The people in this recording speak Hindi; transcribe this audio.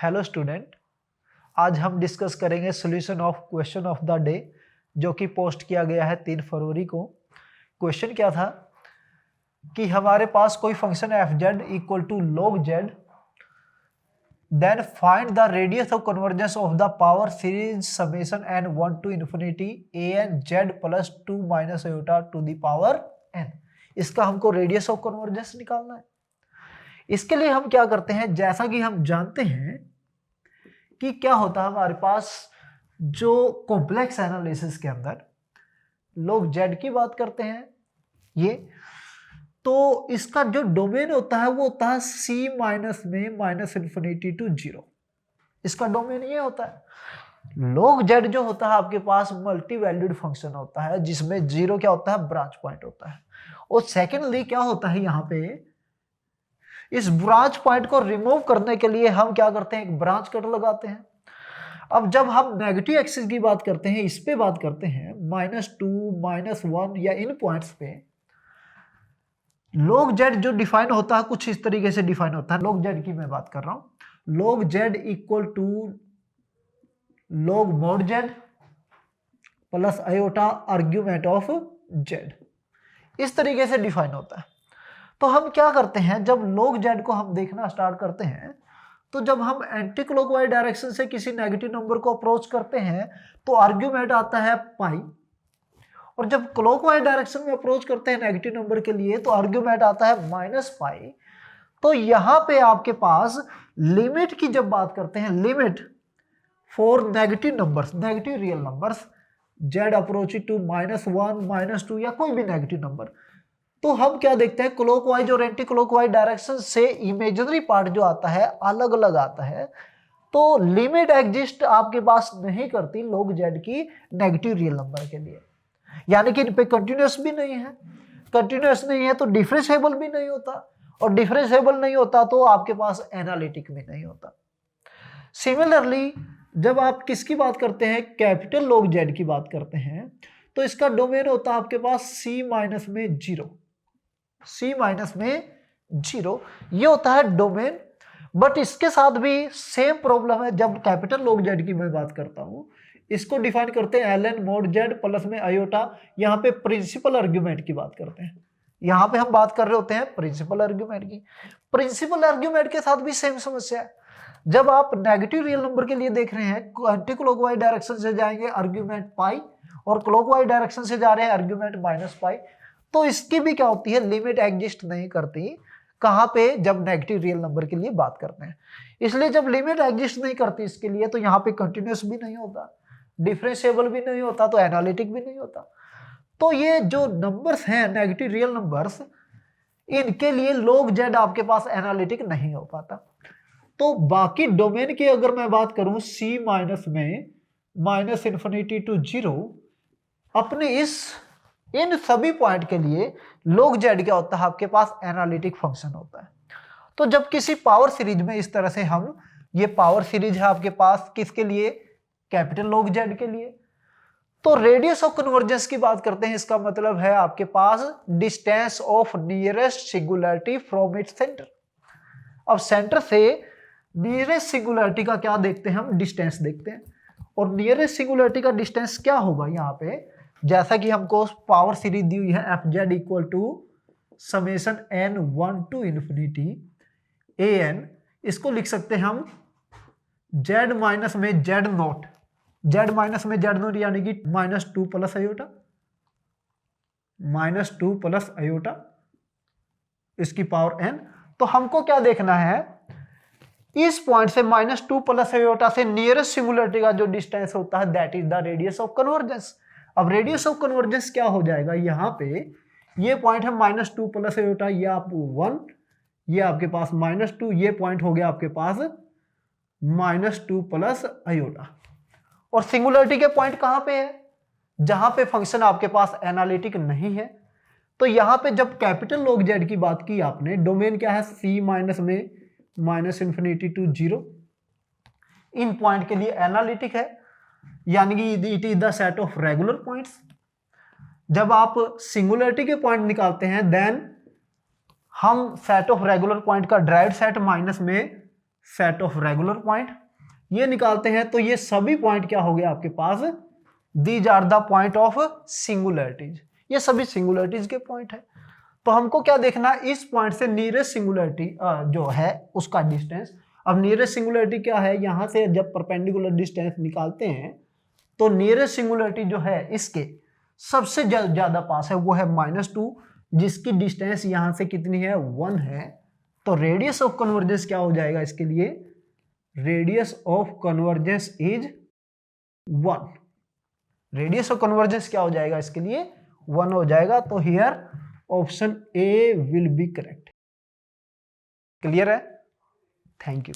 हेलो स्टूडेंट, आज हम डिस्कस करेंगे solution of question of the day जो कि पोस्ट किया गया है 3 फरवरी को। क्वेश्चन क्या था कि हमारे पास कोई function f Z equal to log z, then find the radius of convergence of the power series summation n 1 to infinity a n z plus 2 minus iota to the power n। इसका हमको रेडियस ऑफ कन्वर्जेंस निकालना है। इसके लिए हम क्या करते हैं, जैसा कि हम जानते हैं कि क्या होता है हमारे पास जो कॉम्प्लेक्स एनालिसिस के अंदर लोग जेड की बात करते हैं, ये तो इसका जो डोमेन होता है वो होता है सी माइनस में माइनस इन्फिनिटी टू 0। इसका डोमेन ये होता है। लोग जेड जो होता है आपके पास मल्टी वैल्यूड फंक्शन होता है जिसमें 0 क्या होता है, ब्रांच पॉइंट होता है। और सेकेंडली क्या होता है, यहाँ पे इस ब्रांच पॉइंट को रिमूव करने के लिए हम क्या करते हैं, एक ब्रांच कट लगाते हैं। अब जब हम नेगेटिव एक्सिस की बात करते हैं, इस पे बात करते हैं -2 -1 या इन पॉइंट्स पे, log z जो डिफाइन होता है कुछ इस तरीके से डिफाइन होता है। log z की मैं बात कर रहा हूं, log z equal to log mod z plus iota argument of z, इस तरीके से डिफाइन होता है। तो हम क्या करते हैं, जब log z को हम देखना स्टार्ट करते हैं तो जब हम एंटी क्लॉकवाइज डायरेक्शन से किसी नेगेटिव नंबर को अप्रोच करते हैं तो आर्ग्यूमेंट आता है पाई, और जब क्लॉकवाइज डायरेक्शन में अप्रोच करते हैं नेगेटिव नंबर के लिए तो आर्ग्यूमेंट आता है -पाई। तो यहां पे आपके पास लिमिट की जब बात करते हैं, limit for negative numbers, negative real numbers, z approach to -1 -2 या कोई भी नेगेटिव नंबर, तो हम क्या देखते हैं, क्लॉकवाइज और एंटी क्लॉकवाइज डायरेक्शन से इमेजिनरी पार्ट जो आता है अलग अलग आता है। तो लिमिट एग्जिस्ट आपके पास नहीं करती log z की नेगेटिव रियल नंबर के लिए, यानी कि इन पे कंटिन्यूस भी नहीं है, कंटिन्यूस नहीं है तो डिफरेंशिएबल भी नहीं होता, और डिफरेंशिएबल नहीं होता तो आपके पास एनालिटिक भी नहीं होता। सिमिलरली जब आप किसकी बात करते हैं, कैपिटल log z की बात करते हैं, तो इसका डोमेन होता है आपके पास c माइनस में 0, c माइनस में 0, ये होता है डोमेन। बट इसके साथ भी सेम प्रॉब्लम है। जब कैपिटल log z की मैं बात करता हूं, इसको डिफाइन करते हैं ln mod z प्लस में आयोटा, यहाँ पे प्रिंसिपल आर्ग्यूमेंट की बात करते हैं। यहाँ पे हम बात कर रहे होते हैं प्रिंसिपल आर्ग्यूमेंट की। प्रिंसिपल आर्ग्यूमेंट के साथ भी सेम समस्या है। जब आप नेगेटिव रियल नंबर के लिए देख रहे हैं, एंटी क्लॉकवाइज डायरेक्शन से जाएंगे आर्ग्यूमेंट पाई, और क्लॉकवाइज डायरेक्शन से जा रहे हैं आर्ग्यूमेंट -पाई, तो इसकी भी क्या होती है, लिमिट एग्जिस्ट नहीं करती। कहां पे, जब नेगेटिव रियल नंबर के लिए बात करते हैं। इसलिए जब लिमिट एग्जिस्ट नहीं करती इसके लिए, तो यहाँ पे कंटिन्यूस भी नहीं होता, डिफरेंशिएबल भी नहीं होता, तो एनालिटिक भी नहीं होता। तो ये जो नंबर्स हैं नेगेटिव रियल नंबर्स, इनके लिए log z आपके पास एनालिटिक नहीं हो पाता। तो बाकी डोमेन की अगर मैं बात करूं, c माइनस में माइनस इन्फिनिटी टू 0, अपने इन सभी पॉइंट के लिए log z क्या होता है, आपके पास एनालिटिक फंक्शन होता है। तो जब किसी पावर सीरीज में इस तरह से हम, ये पावर सीरीज है आपके पास किसके लिए, कैपिटल log z के लिए, तो रेडियस ऑफ कन्वर्जेंस की बात करते हैं। इसका मतलब है आपके पास distance of nearest singularity from its centre. अब सेंटर से नियरेस्ट सिंगुलैरिटी का क्या देखते हैं, हम डिस्टेंस देखते हैं, और नियरेस्ट सिंगुलैरिटी का डिस्टेंस क्या होगा, यहाँ पे जैसा कि हमको पावर सीरीज दी हुई है F Z equal to summation n 1 to infinity an, इसको लिख सकते हैं हम z माइनस में z नॉट, z माइनस में z नॉट यानी कि -2 प्लस आयोटा, -2 प्लस आयोटा इसकी पावर n। तो हमको क्या देखना है, इस पॉइंट से -2 प्लस आयोटा से नियरेस्ट सिंगुलैरिटी का जो डिस्टेंस होता है, that is the radius of convergence. अब रेडियस ऑफ कन्वर्जेंस क्या हो जाएगा, यहाँ पे ये पॉइंट है -2 प्लस आयोटा, ये आप 1, ये आपके पास -2, ये पॉइंट हो गया आपके पास -2 प्लस आयोटा। और सिंगुलैरिटी के पॉइंट कहां पे है, जहां पे फंक्शन आपके पास एनालिटिक नहीं है। तो यहां पे जब कैपिटल log z की बात की आपने, डोमेन क्या है, c माइनस में माइनस इन्फिनिटी टू 0, इन पॉइंट के लिए एनालिटिक है, यानी कि it is the set of regular points. जब आप सिंगुलैरिटी के पॉइंट निकालते हैं, देन हम सेट ऑफ रेगुलर पॉइंट का ड्राइव्ड सेट माइनस में सेट ऑफ रेगुलर पॉइंट, ये निकालते हैं तो ये सभी पॉइंट क्या हो गया आपके पास, these are the point of singularities, ये सभी सिंगुलरिटीज के पॉइंट है। तो हमको क्या देखना है, इस पॉइंट से नियरेस्ट सिंगुलरिटी जो है उसका डिस्टेंस। अब नियरेस्ट सिंगुलरिटी क्या है, यहां से जब परपेंडिकुलर डिस्टेंस निकालते हैं तो नियरेस्ट सिंगुलरिटी जो है इसके सबसे ज्यादा पास है वो है -2, जिसकी डिस्टेंस यहां से कितनी है 1 है। तो रेडियस ऑफ कन्वर्जेंस क्या हो जाएगा इसके लिए, radius of convergence is 1, radius of convergence क्या हो जाएगा इसके लिए 1 हो जाएगा। तो here option A will be correct. Clear है? Thank you.